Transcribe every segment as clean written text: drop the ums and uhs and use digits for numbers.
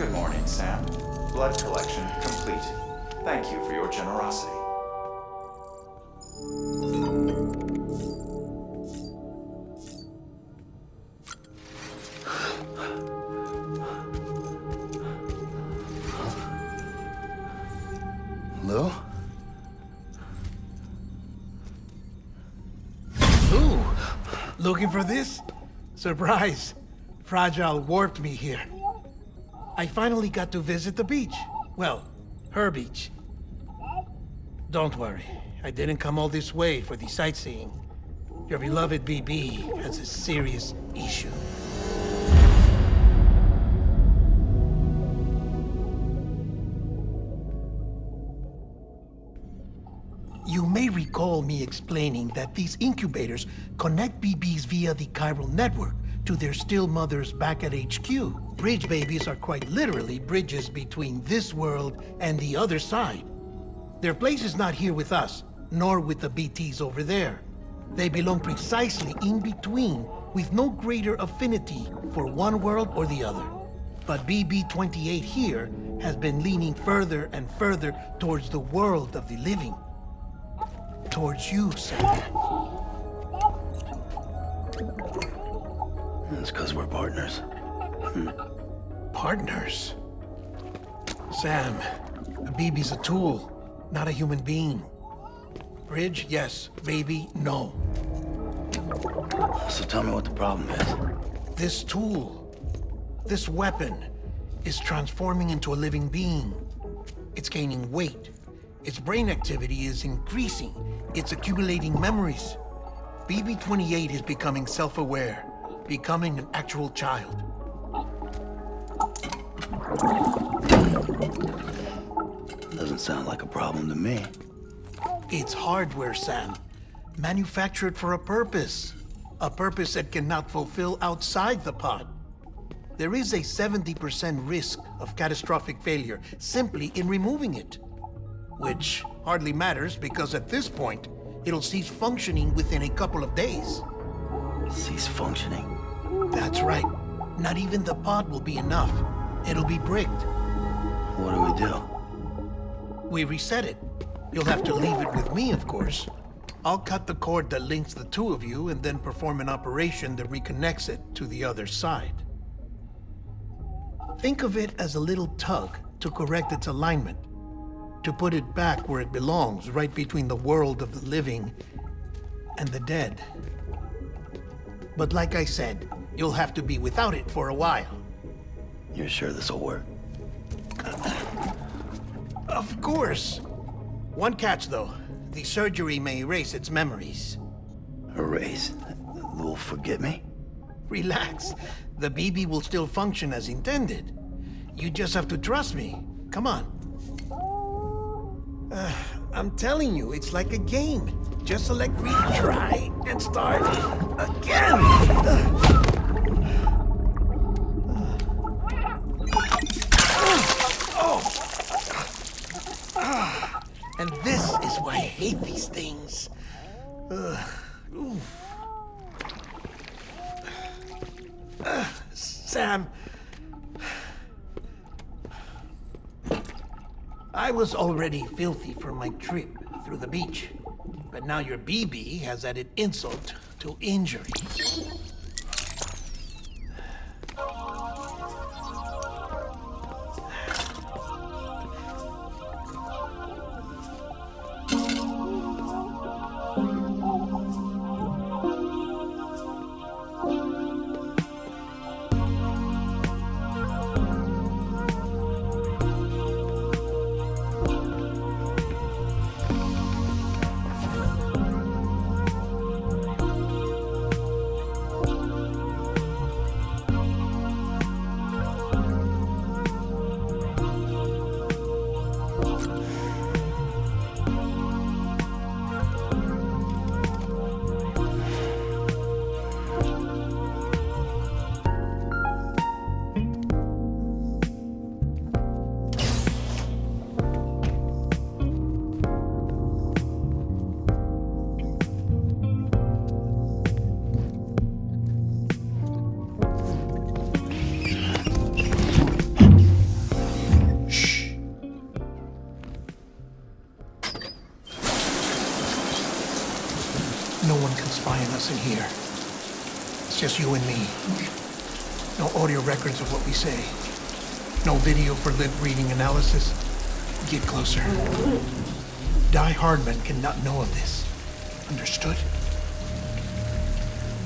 Good morning, Sam. Blood collection complete. Thank you for your generosity. Lou? Ooh, looking for this? Surprise. Fragile warped me here. I finally got to visit the beach. Well, her beach. Don't worry, I didn't come all this way for the sightseeing. Your beloved BB has a serious issue. You may recall me explaining that these incubators connect BBs via the chiral network to their still mothers back at HQ. Bridge babies are quite literally bridges between this world and the other side. Their place is not here with us, nor with the BTs over there. They belong precisely in between, with no greater affinity for one world or the other. But BB-28 here has been leaning further and further towards the world of the living. Towards you, Sam. It's because we're partners. Partners? Sam, a BB's a tool, not a human being. Bridge, yes. Baby, no. So tell me what the problem is. This tool, this weapon, is transforming into a living being. It's gaining weight. Its brain activity is increasing. It's accumulating memories. BB-28 is becoming self-aware, becoming an actual child. Doesn't sound like a problem to me. It's hardware, Sam. Manufactured for a purpose. A purpose it cannot fulfill outside the pod. There is a 70% risk of catastrophic failure simply in removing it. Which hardly matters because at this point, it'll cease functioning within a couple of days. Cease functioning? That's right. Not even the pod will be enough. It'll be bricked. What do we do? We reset it. You'll have to leave it with me, of course. I'll cut the cord that links the two of you and then perform an operation that reconnects it to the other side. Think of it as a little tug to correct its alignment, to put it back where it belongs, right between the world of the living and the dead. But like I said, you'll have to be without it for a while. You're sure this'll work? Of course. One catch, though. The surgery may erase its memories. Erase? Will forget me? Relax. The BB will still function as intended. You just have to trust me. Come on. I'm telling you, it's like a game. Just select retry and start again. And this is why I hate these things. Sam, I was already filthy from my trip through the beach, but now your BB has added insult to injury. can spy on us in here. It's just you and me. No audio records of what we say. No video for lip reading analysis. Get closer. Die Hardman cannot know of this. Understood?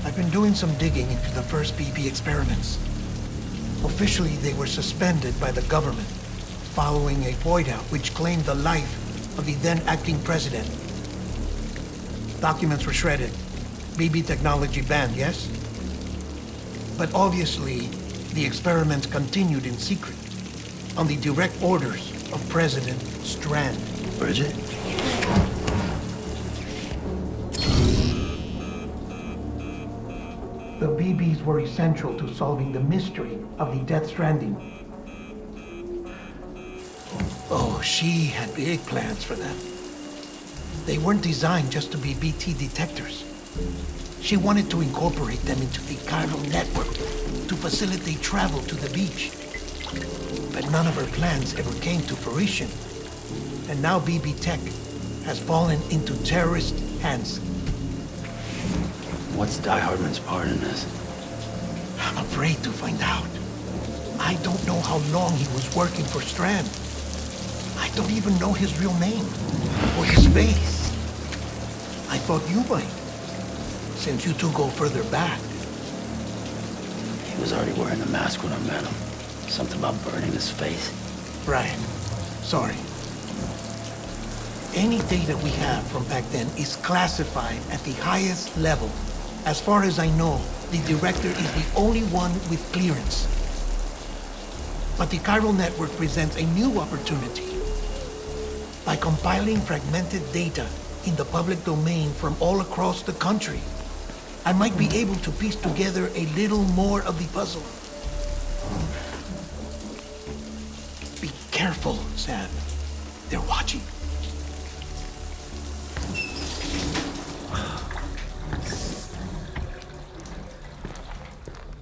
I've been doing some digging into the first BB experiments. Officially, they were suspended by the government, following a void-out which claimed the life of the then-acting president. Documents were shredded. BB technology banned, yes? But obviously, the experiments continued in secret, on the direct orders of President Strand. Bridget? The BBs were essential to solving the mystery of the Death Stranding. Oh, she had big plans for them. They weren't designed just to be BT detectors. She wanted to incorporate them into the chiral network to facilitate travel to the beach. But none of her plans ever came to fruition. And now BB Tech has fallen into terrorist hands. What's Die Hardman's part in this? I'm afraid to find out. I don't know how long he was working for Strand. I don't even know his real name or his face. I thought you might, since you two go further back. He was already wearing the mask when I met him. Something about burning his face. Right. Sorry. Any data we have from back then is classified at the highest level. As far as I know, the director is the only one with clearance. But the chiral network presents a new opportunity. By compiling fragmented data in the public domain from all across the country, I might be able to piece together a little more of the puzzle. Be careful, Sam. They're watching.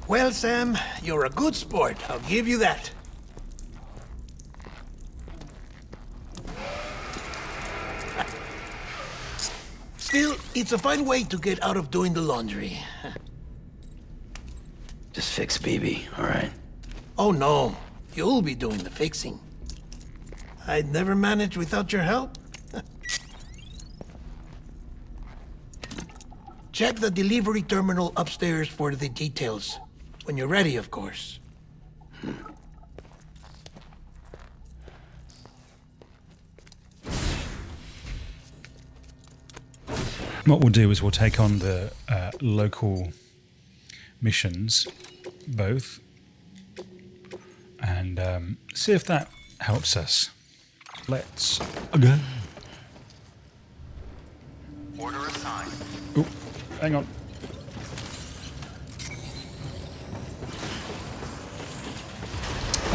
Well, Sam, you're a good sport. I'll give you that. Still, it's a fine way to get out of doing the laundry. Just fix BB, all right? Oh, no. You'll be doing the fixing. I'd never manage without your help. Check the delivery terminal upstairs for the details. When you're ready, of course. What we'll do is we'll take on the local missions, both, and see if that helps us. Let's go. Order assigned. Oh, hang on.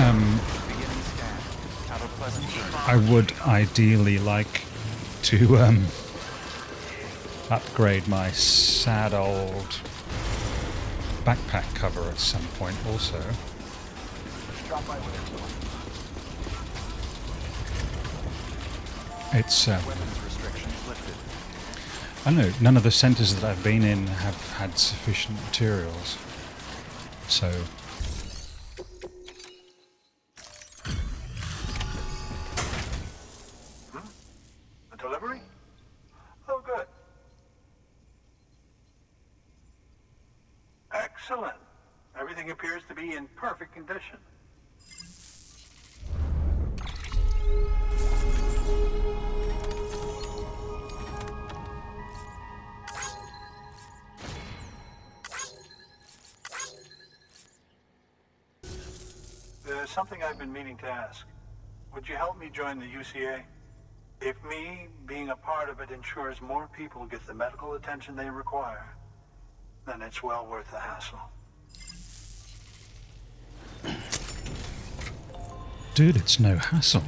Beginning scan. Have a pleasant journey. I would ideally like to upgrade my sad old backpack cover at some point also. It's Weapons restrictions lifted. I don't know, none of the centres that I've been in have had sufficient materials. So A delivery? Oh, good. Excellent. Everything appears to be in perfect condition. There's something I've been meaning to ask. Would you help me join the UCA? If me being a part of it ensures more people get the medical attention they require, then it's well worth the hassle. dude, it's no hassle.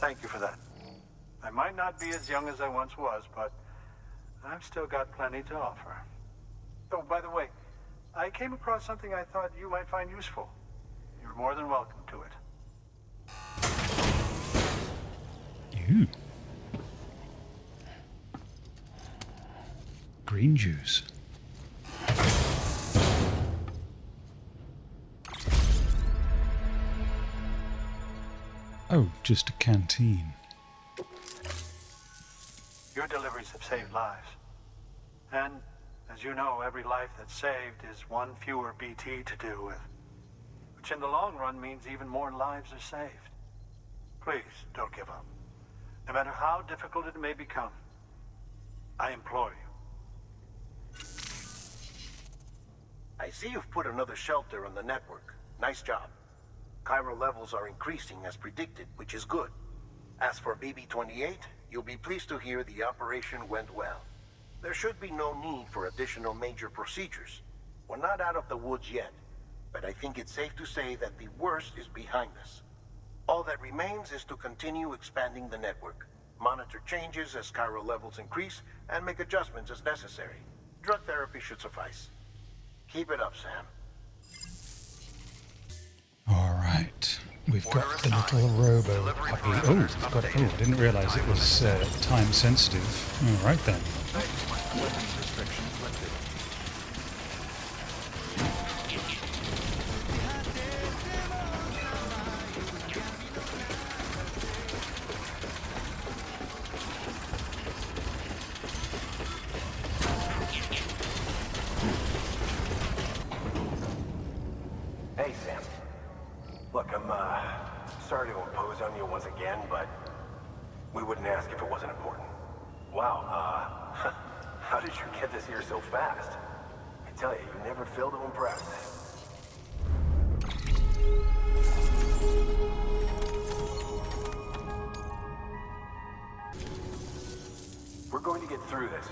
Thank you for that. I might not be as young as I once was, but I've still got plenty to offer. Oh, by the way, I came across something I thought you might find useful. You're more than welcome to it. You. Green juice. Oh, just a canteen. Your deliveries have saved lives. And, as you know, every life that's saved is one fewer BT to deal with. Which in the long run means even more lives are saved. Please, don't give up. No matter how difficult it may become, I implore you. I see you've put another shelter on the network. Nice job. Chiral levels are increasing as predicted, which is good. As for BB-28, you'll be pleased to hear the operation went well. There should be no need for additional major procedures. We're not out of the woods yet, but I think it's safe to say that the worst is behind us. All that remains is to continue expanding the network, monitor changes as chiral levels increase, and make adjustments as necessary. Drug therapy should suffice. Keep it up, Sam. All right. We've got the little robo puppy. Oh, we've got it. Oh, I didn't realize it was time sensitive. All right then. Weapons restrictions lifted. Hey, Sam. Look, I'm, sorry to impose on you once again, but we wouldn't ask if it wasn't important. Wow, how did you get this here so fast? I tell you, you never fail to impress. We're going to get through this.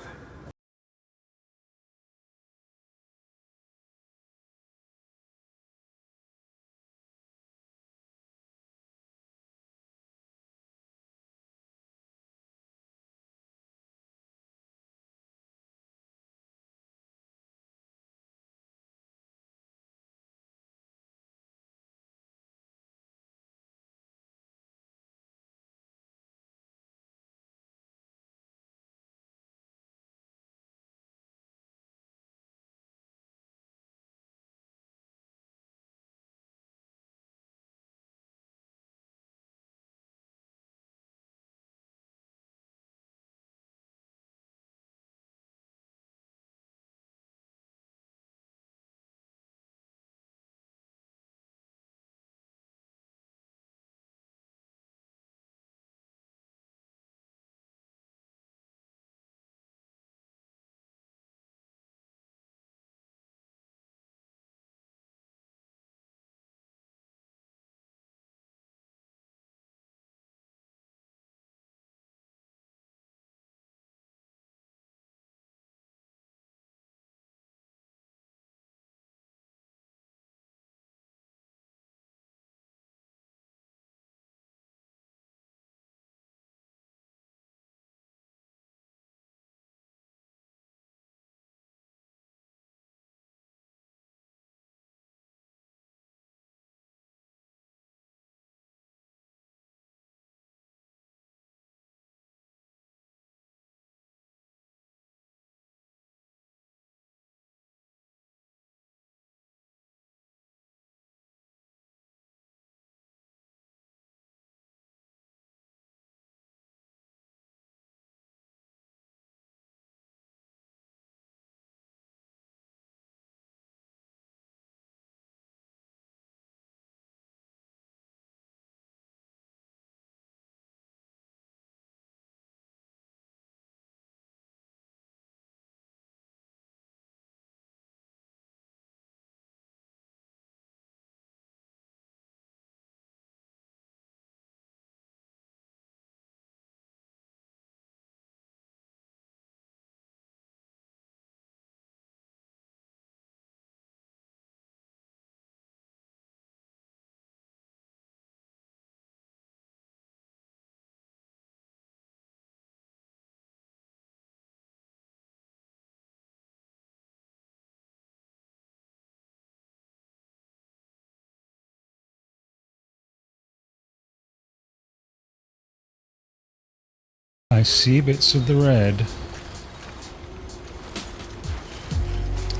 I see bits of the red.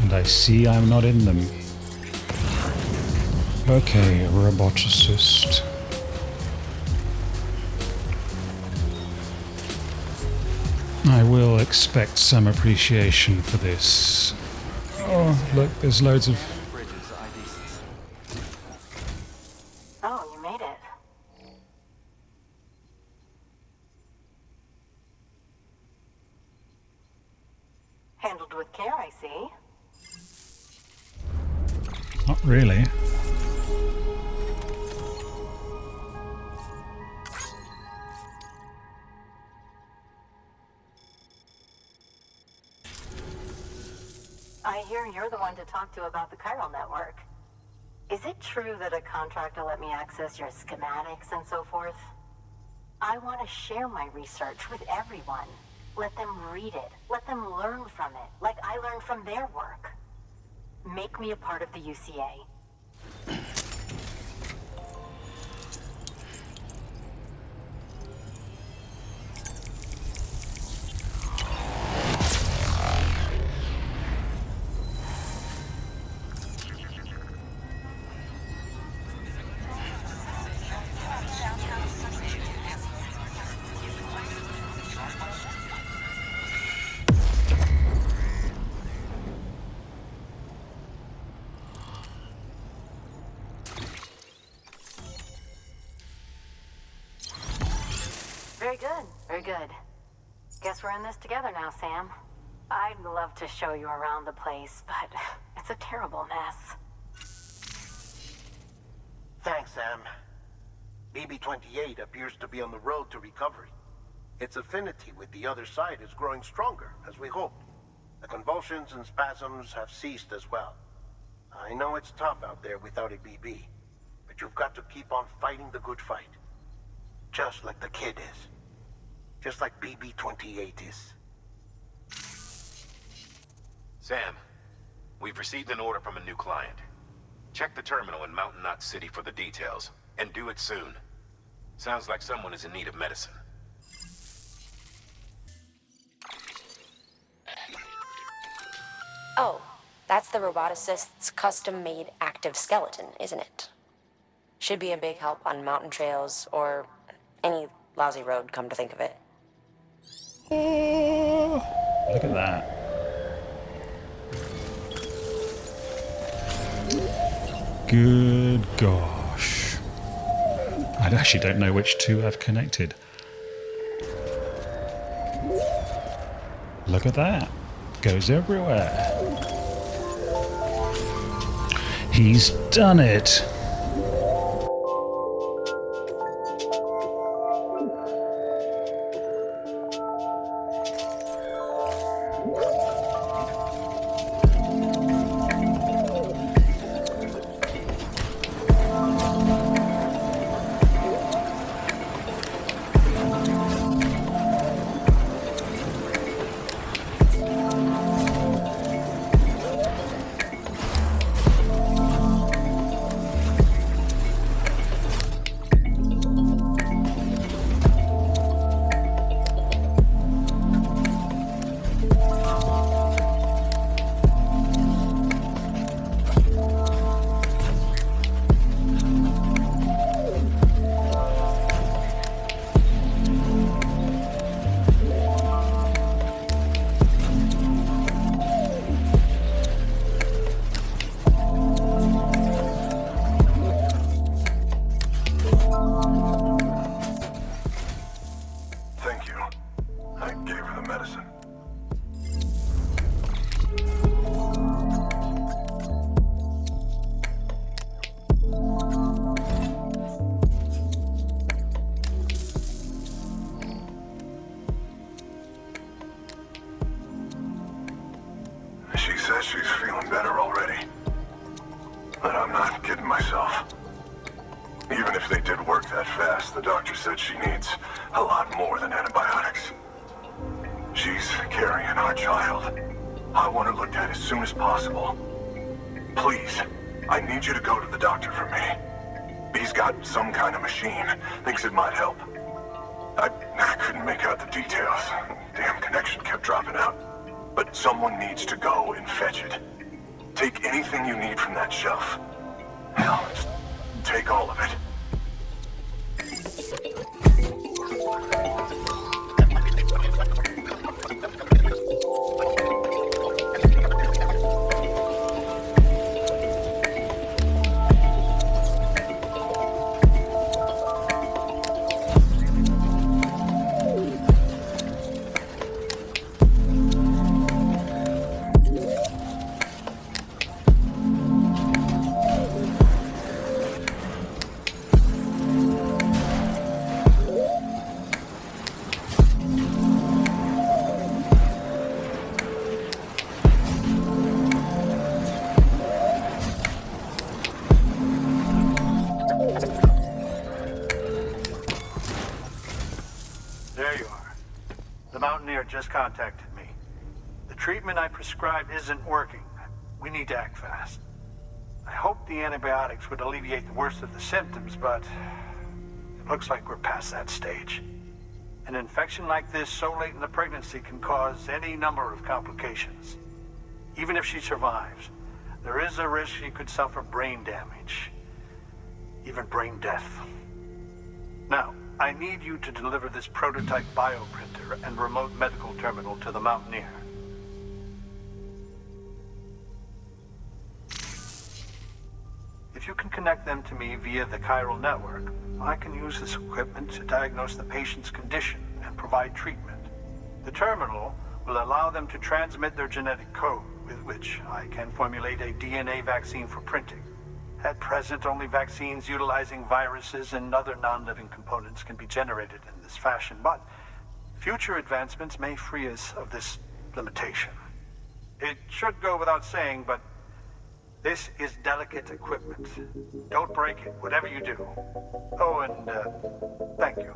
And I see I'm not in them. Okay, Roboticist. I will expect some appreciation for this. Oh, look, there's loads of... Oh, you made it. Handled with care, I see. Not really. I hear you're the one to talk to about the chiral network. Is it true that a contractor let me access your schematics and so forth? I want to share my research with everyone. Let them read it. Let them learn from it, like I learned from their work. Make me a part of the UCA. Very good, very good. Guess we're in this together now, Sam. I'd love to show you around the place, but it's a terrible mess. Thanks, Sam. BB-28 appears to be on the road to recovery. Its affinity with the other side is growing stronger, as we hoped. The convulsions and spasms have ceased as well. I know it's tough out there without a BB, but you've got to keep on fighting the good fight. Just like the kid is. Just like BB-28 is. Sam, we've received an order from a new client. Check the terminal in Mountain Knot City for the details, and do it soon. Sounds like someone is in need of medicine. Oh, that's the Roboticist's custom-made active skeleton, isn't it? Should be a big help on mountain trails, or any lousy road, come to think of it. Oh, look at that. Good gosh. I actually don't know which two I've connected. Look at that. Goes everywhere. He's done it. She's feeling better already. But I'm not kidding myself. Even if they did work that fast, the doctor said she needs a lot more than antibiotics. She's carrying our child. I want her looked at as soon as possible. Please, I need you to go to the doctor for me. He's got some kind of machine. Thinks it might help. I couldn't make out the details. Damn connection kept dropping out. But someone needs to go and fetch it. Take anything you need from that shelf. Hell, just take all of it. There you are. The Mountaineer just contacted me. The treatment I prescribed isn't working. We need to act fast. I hoped the antibiotics would alleviate the worst of the symptoms, but it looks like we're past that stage. An infection like this so late in the pregnancy can cause any number of complications. Even if she survives, there is a risk she could suffer brain damage, even brain death. Now, I need you to deliver this prototype bioprinter and remote medical terminal to the Mountaineer. If you can connect them to me via the chiral network, I can use this equipment to diagnose the patient's condition and provide treatment. The terminal will allow them to transmit their genetic code, with which I can formulate a DNA vaccine for printing. At present, only vaccines utilizing viruses and other non-living components can be generated in this fashion, but future advancements may free us of this limitation. It should go without saying, but this is delicate equipment. Don't break it, whatever you do. Oh, and thank you.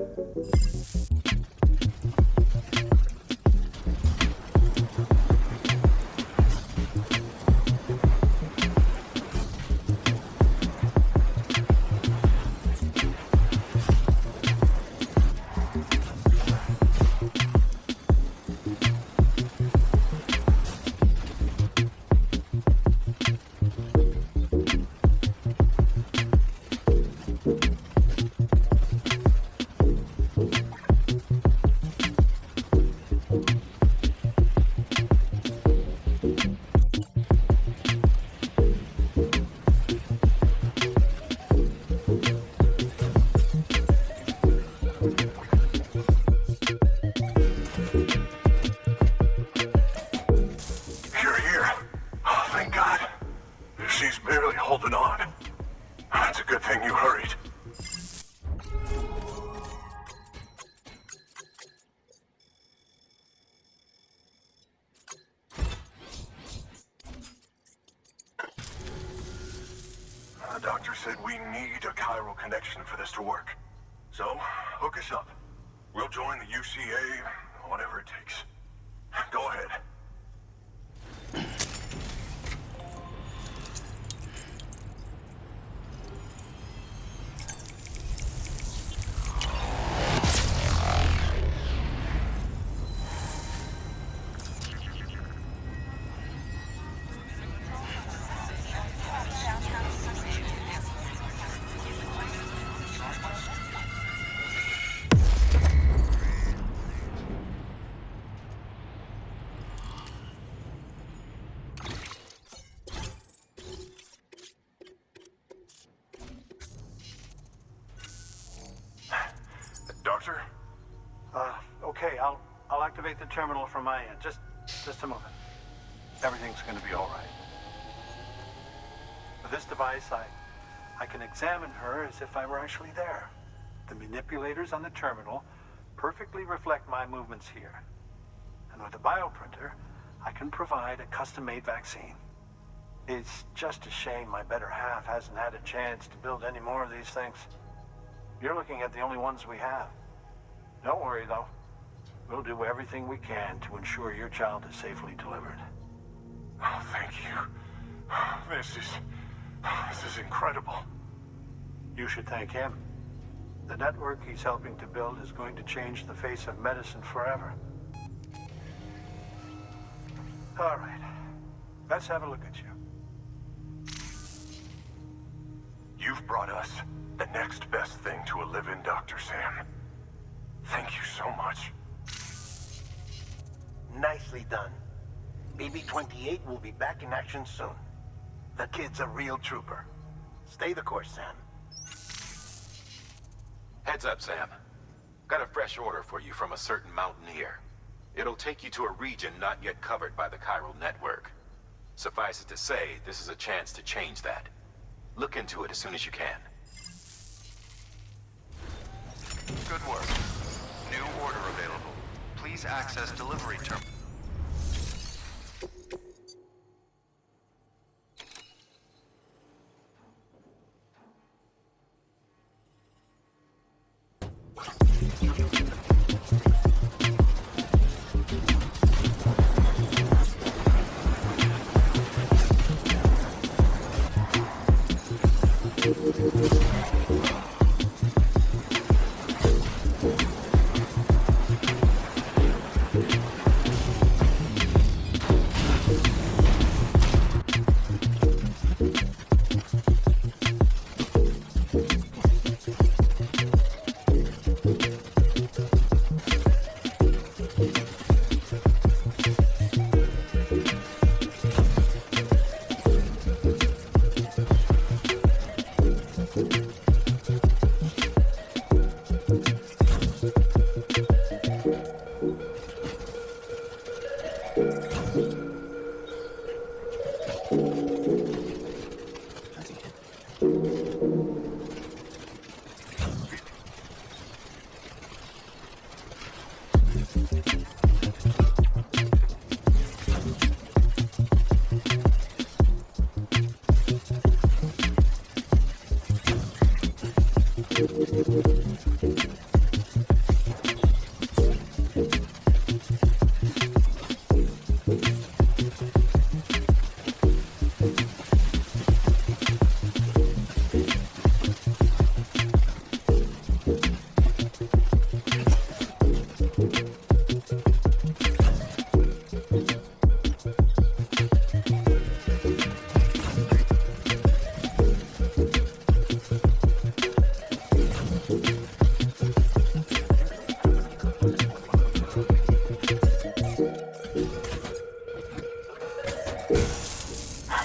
The doctor said we need a chiral connection for this to work. So, hook us up. We'll join the UCA, whatever it takes. Go ahead. Doctor? Okay, I'll activate the terminal from my end. Just a moment. Everything's gonna be all right. With this device, I can examine her as if I were actually there. The manipulators on the terminal perfectly reflect my movements here. And with the bioprinter, I can provide a custom-made vaccine. It's just a shame my better half hasn't had a chance to build any more of these things. You're looking at the only ones we have. Don't worry, though. We'll do everything we can to ensure your child is safely delivered. Oh, thank you. This is incredible. You should thank him. The network he's helping to build is going to change the face of medicine forever. All right. Let's have a look at you. You've brought us the next best thing to a live-in, Dr. Sam. Thank you so much. Nicely done. BB-28 will be back in action soon. The kid's a real trooper. Stay the course, Sam. Heads up, Sam. Got a fresh order for you from a certain Mountaineer. It'll take you to a region not yet covered by the chiral network. Suffice it to say, this is a chance to change that. Look into it as soon as you can. Good work. New order available. Please access delivery terminal.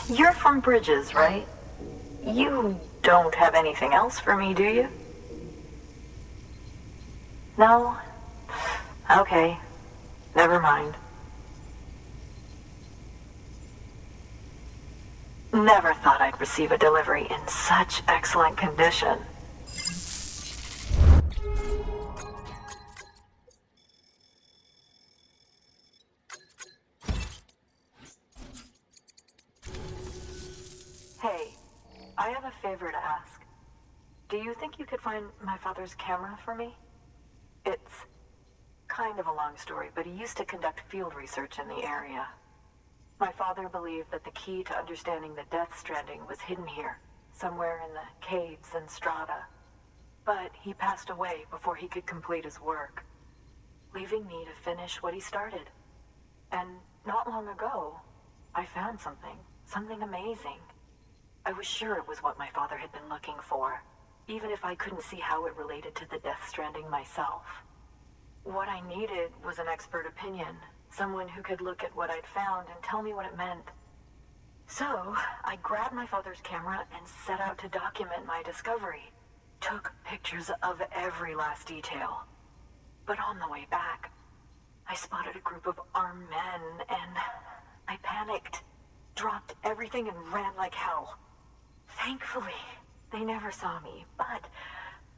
You're from Bridges, right? You don't have anything else for me, do you? No? Okay. Never mind. Never thought I'd receive a delivery in such excellent condition. Hey, I have a favor to ask. Do you think you could find my father's camera for me? It's kind of a long story, but he used to conduct field research in the area. My father believed that the key to understanding the death stranding was hidden here, somewhere in the caves and strata. But he passed away before he could complete his work, leaving me to finish what he started. And not long ago, I found something amazing. I was sure it was what my father had been looking for, even if I couldn't see how it related to the death stranding myself. What I needed was an expert opinion, someone who could look at what I'd found and tell me what it meant. So, I grabbed my father's camera and set out to document my discovery. Took pictures of every last detail. But on the way back, I spotted a group of armed men and I panicked, dropped everything and ran like hell. Thankfully, they never saw me, but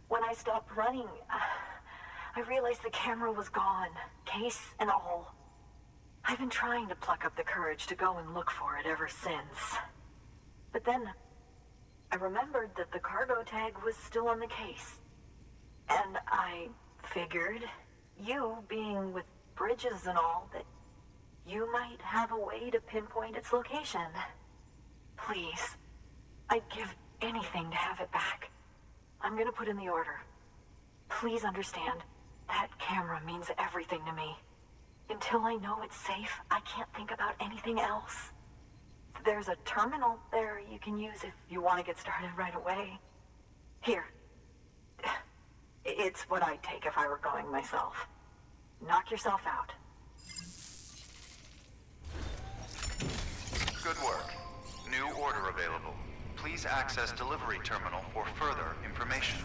when I stopped running, I realized the camera was gone, case and all. I've been trying to pluck up the courage to go and look for it ever since. But then, I remembered that the cargo tag was still on the case. And I figured, you being with Bridges and all, that you might have a way to pinpoint its location. Please, I'd give anything to have it back. I'm gonna put in the order. Please understand, that camera means everything to me. Until I know it's safe, I can't think about anything else. There's a terminal there you can use if you want to get started right away. Here. It's what I'd take if I were going myself. Knock yourself out. Good work. New order available. Please access delivery terminal for further information.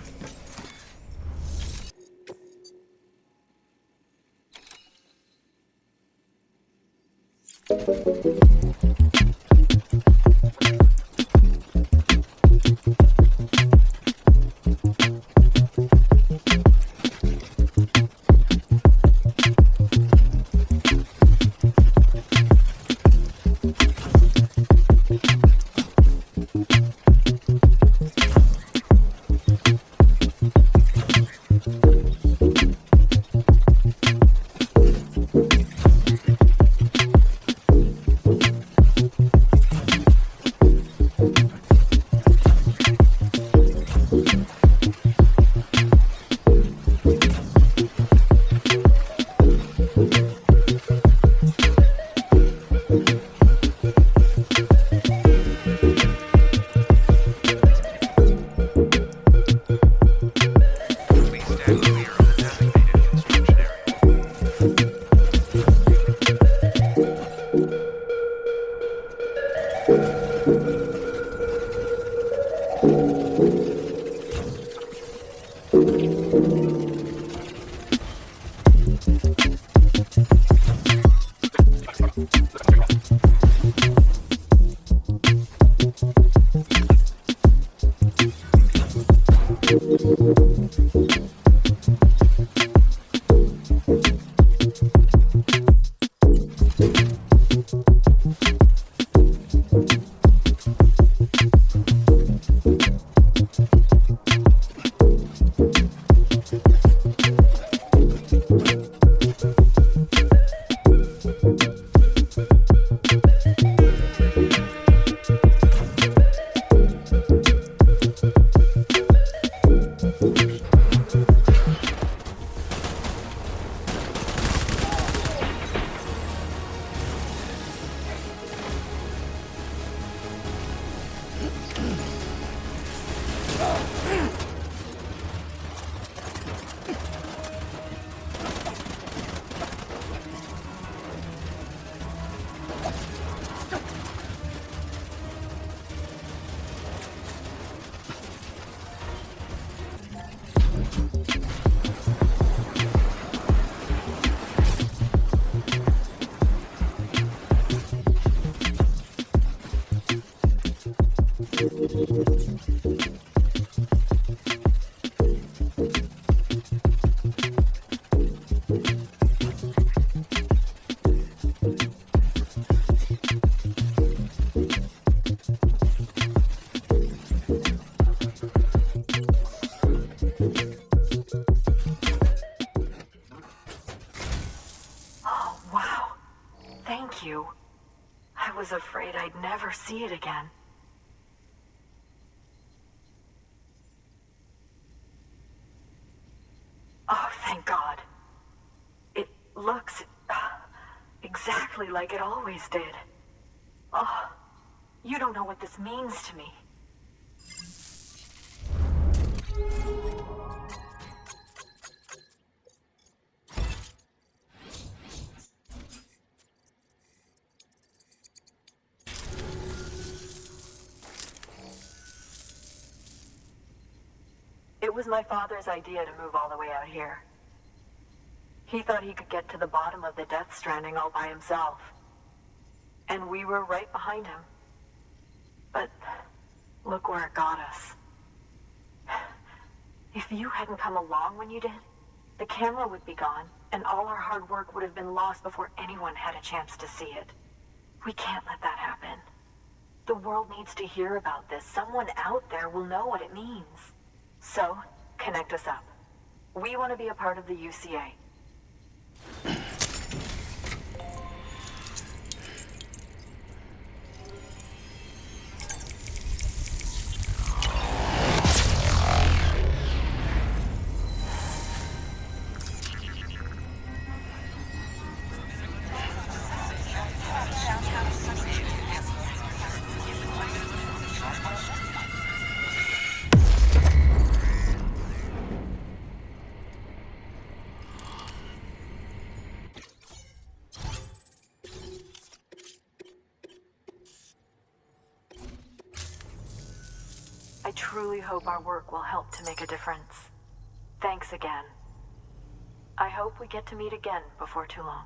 Afraid I'd never see it again. Oh, thank God. It looks exactly like it always did. Oh, you don't know what this means to me. It was my father's idea to move all the way out here. He thought he could get to the bottom of the Death Stranding all by himself. And we were right behind him. But look where it got us. If you hadn't come along when you did, the camera would be gone, and all our hard work would have been lost before anyone had a chance to see it. We can't let that happen. The world needs to hear about this. Someone out there will know what it means. So, connect us up. We want to be a part of the UCA. truly hope our work will help to make a difference. Thanks again. I hope we get to meet again before too long.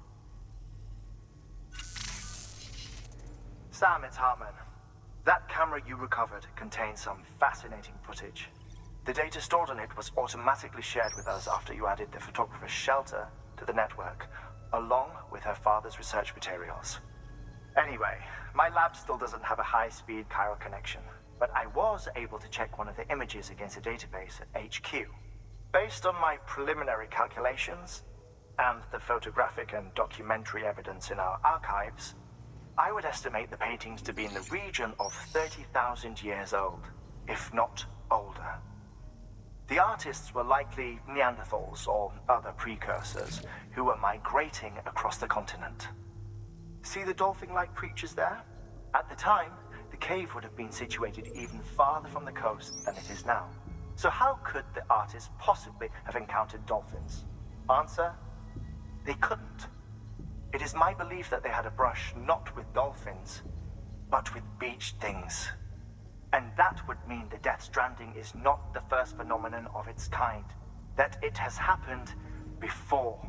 Sam, it's Hartman. That camera you recovered contains some fascinating footage. The data stored on it was automatically shared with us after you added the photographer's shelter to the network, along with her father's research materials. Anyway, my lab still doesn't have a high-speed chiral connection, but I was able to check one of the images against a database at HQ. Based on my preliminary calculations, and the photographic and documentary evidence in our archives, I would estimate the paintings to be in the region of 30,000 years old, if not older. The artists were likely Neanderthals or other precursors who were migrating across the continent. See the dolphin-like creatures there? At the time, the cave would have been situated even farther from the coast than it is now. So how could the artists possibly have encountered dolphins? Answer: they couldn't. It is my belief that they had a brush not with dolphins, but with beach things. And that would mean the Death Stranding is not the first phenomenon of its kind, that it has happened before.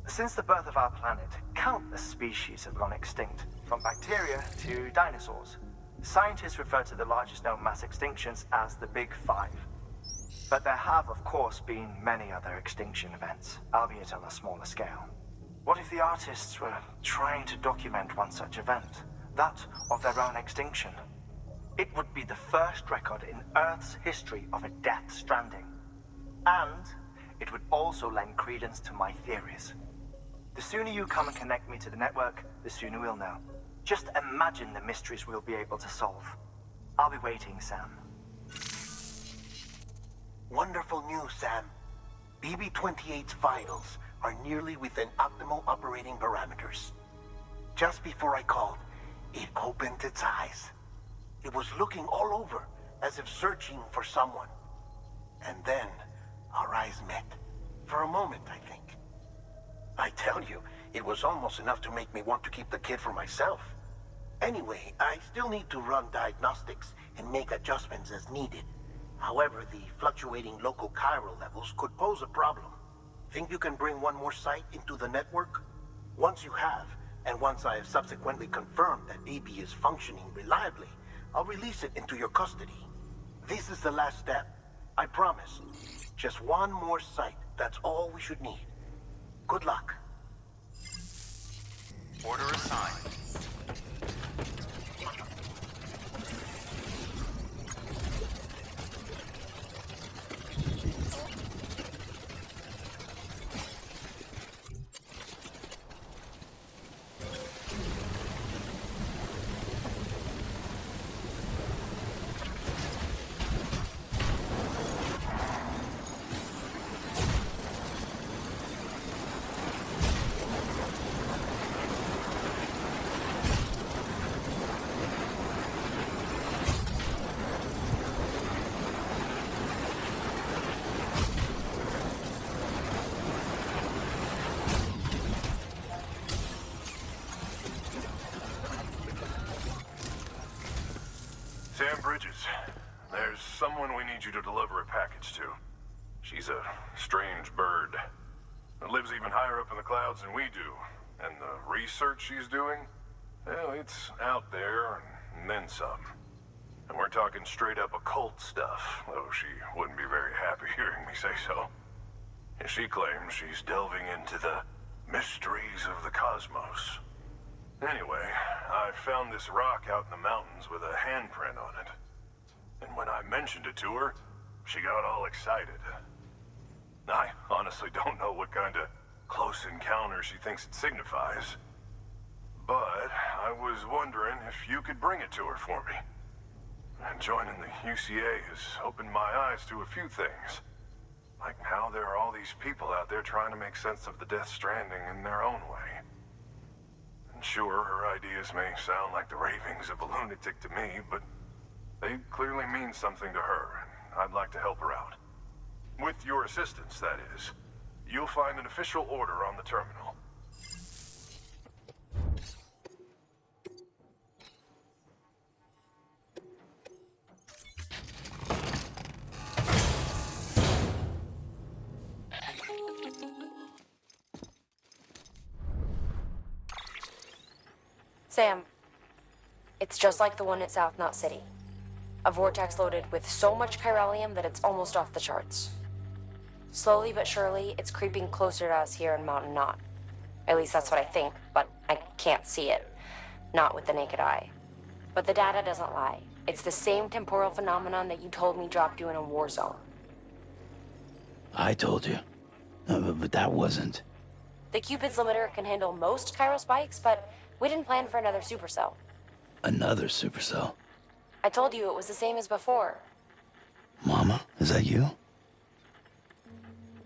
Since the birth of our planet, countless species have gone extinct, from bacteria to dinosaurs. Scientists refer to the largest known mass extinctions as the Big Five. But there have, of course, been many other extinction events, albeit on a smaller scale. What if the artists were trying to document one such event, that of their own extinction? It would be the first record in Earth's history of a Death Stranding. And it would also lend credence to my theories. The sooner you come and connect me to the network, the sooner we'll know. Just imagine the mysteries we'll be able to solve. I'll be waiting, Sam. Wonderful news, Sam. BB-28's vitals are nearly within optimal operating parameters. Just before I called, it opened its eyes. It was looking all over, as if searching for someone. And then, our eyes met. For a moment, I think. I tell you, it was almost enough to make me want to keep the kid for myself. Anyway, I still need to run diagnostics and make adjustments as needed. However, the fluctuating local chiral levels could pose a problem. Think you can bring one more site into the network? Once you have, and once I have subsequently confirmed that BB is functioning reliably, I'll release it into your custody. This is the last step. I promise. Just one more site. That's all we should need. Good luck. Order assigned. Sam Bridges, there's someone we need you to deliver a package to. She's a strange bird. It lives even higher up in the clouds than we do. And the research she's doing, well, it's out there and then some. And we're talking straight up occult stuff, though she wouldn't be very happy hearing me say so. And she claims she's delving into the mysteries of the cosmos. Anyway, I found this rock out in the mountains with a handprint on it. And when I mentioned it to her, she got all excited. I honestly don't know what kind of close encounter she thinks it signifies. But I was wondering if you could bring it to her for me. And joining the UCA has opened my eyes to a few things. Like how there are all these people out there trying to make sense of the Death Stranding in their own way. And sure, her ideas may sound like the ravings of a lunatic to me, but they clearly mean something to her, and I'd like to help her out. With your assistance, that is. You'll find an official order on the terminal. Sam, it's just like the one at South Knot City. A vortex loaded with so much chiralium that it's almost off the charts. Slowly but surely, it's creeping closer to us here in Mountain Knot. At least that's what I think, but I can't see it. Not with the naked eye. But the data doesn't lie. It's the same temporal phenomenon that you told me dropped you in a war zone. I told you. But that wasn't. The Cupid's limiter can handle most chiral spikes, but we didn't plan for another supercell. Another supercell? I told you it was the same as before. Mama, is that you?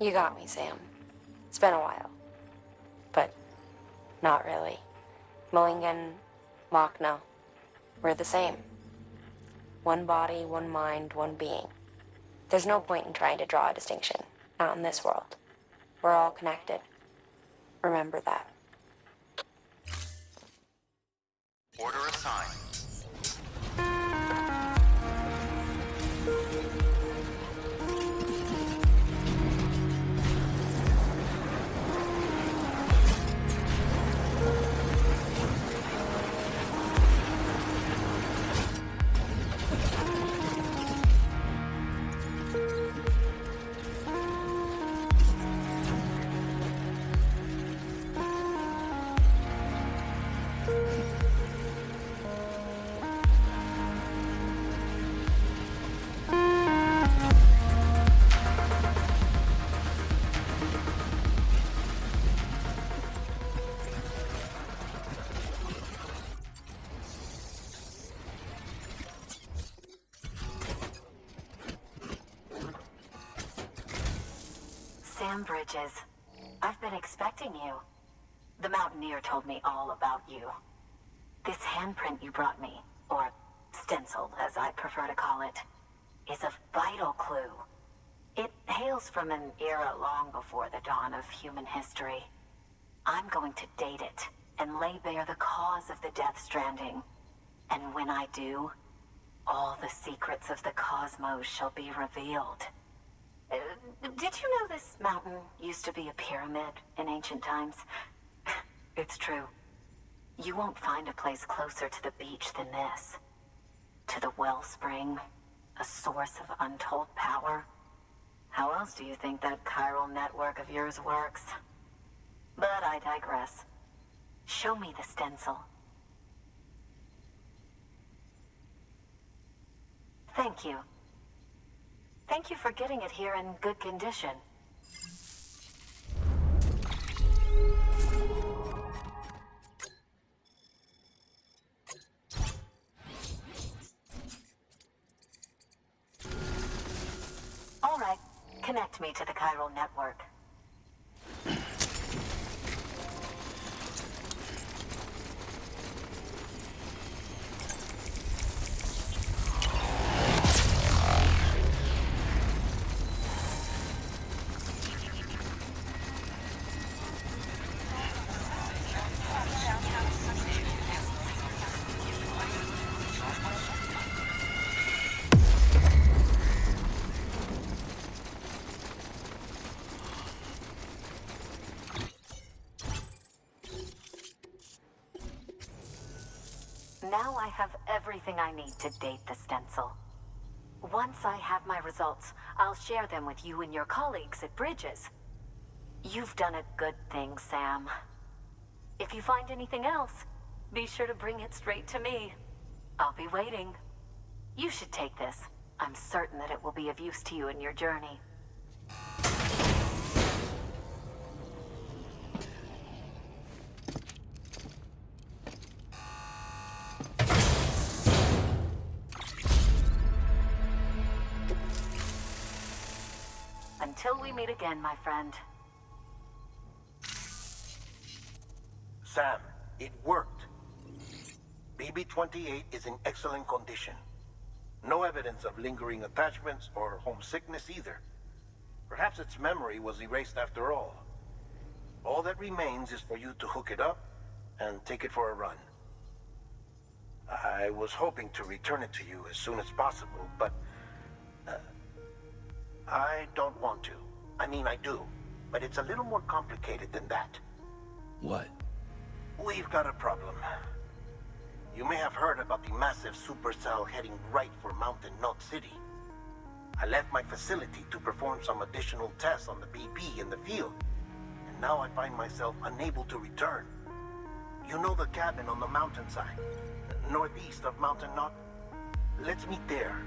You got me, Sam. It's been a while. But not really. Mulligan, Machna, we're the same. One body, one mind, one being. There's no point in trying to draw a distinction. Not in this world. We're all connected. Remember that. Order assigned. Sam Bridges, I've been expecting you. The Mountaineer told me all about you. This handprint you brought me, or stencil as I prefer to call it, is a vital clue. It hails from an era long before the dawn of human history. I'm going to date it and lay bare the cause of the death stranding. And when I do, all the secrets of the cosmos shall be revealed. Did you know this mountain used to be a pyramid in ancient times? It's true. You won't find a place closer to the beach than this. To the wellspring, a source of untold power. How else do you think that chiral network of yours works? But I digress. Show me the stencil. Thank you. Thank you for getting it here in good condition. All right, connect me to the chiral network. Now I have everything I need to date the stencil. Once I have my results, I'll share them with you and your colleagues at Bridges. You've done a good thing, Sam. If you find anything else, be sure to bring it straight to me. I'll be waiting. You should take this. I'm certain that it will be of use to you in your journey. Until we meet again, my friend. Sam, it worked. BB-28 is in excellent condition. No evidence of lingering attachments or homesickness either. Perhaps its memory was erased after all. All that remains is for you to hook it up and take it for a run. I was hoping to return it to you as soon as possible, but I don't want to. I mean, I do, but it's a little more complicated than that. What? We've got a problem. You may have heard about the massive supercell heading right for Mountain Knot City. I left my facility to perform some additional tests on the BB in the field, and now I find myself unable to return. You know the cabin on the mountainside, northeast of Mountain Knot? Let's meet there.